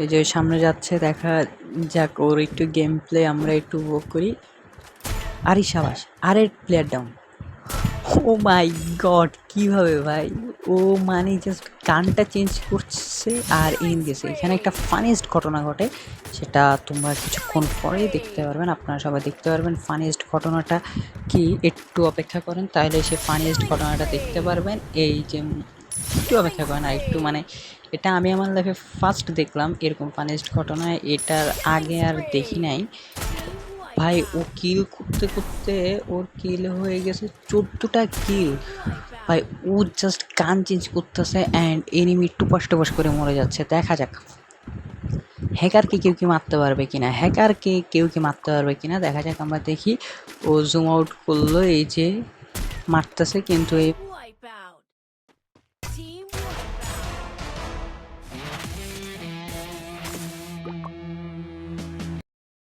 এই যে সামনে যাচ্ছে, দেখা যাক ওর একটু গেম প্লে আমরা একটু উপভোগ করি। আরে সাবাস, আরে প্লেয়ার ডাউন। ও মাই গড, কীভাবে ভাই! ও মানে জাস্ট গানটা চেঞ্জ করছে আর এন গেছে। এখানে একটা ফানিয়েস্ট ঘটনা ঘটে, সেটা তোমরা কিছুক্ষণ পরেই দেখতে পারবেন। আপনারা সবাই দেখতে পারবেন ফানিয়েস্ট ঘটনাটা কি। একটু অপেক্ষা করেন, তাহলে সে ফানিয়েস্ট ঘটনাটা দেখতে পারবেন। এই যে একটু অপেক্ষা করেন আর একটু, মানে এটা আমি আমার লাইফে ফার্স্ট দেখলাম এরকম ফানিয়েস্ট ঘটনা। এটার আগে আর দেখি নাই ভাই। ও কিল করতে করতে ওর কিল হয়ে গেছে 14টা কিল ভাই। ও জাস্ট গান চেঞ্জ করতেছে অ্যান্ড এনিমি টুপাস টুপাস করে মরে যাচ্ছে। দেখা যাক হ্যাকারকে কেউ কি মারতে পারবে কিনা, হ্যাকারকে কেউ কি মারতে পারবে কিনা দেখা যাক। আমরা দেখি। ও জুম আউট করলো, এই যে মারতেছে, কিন্তু এই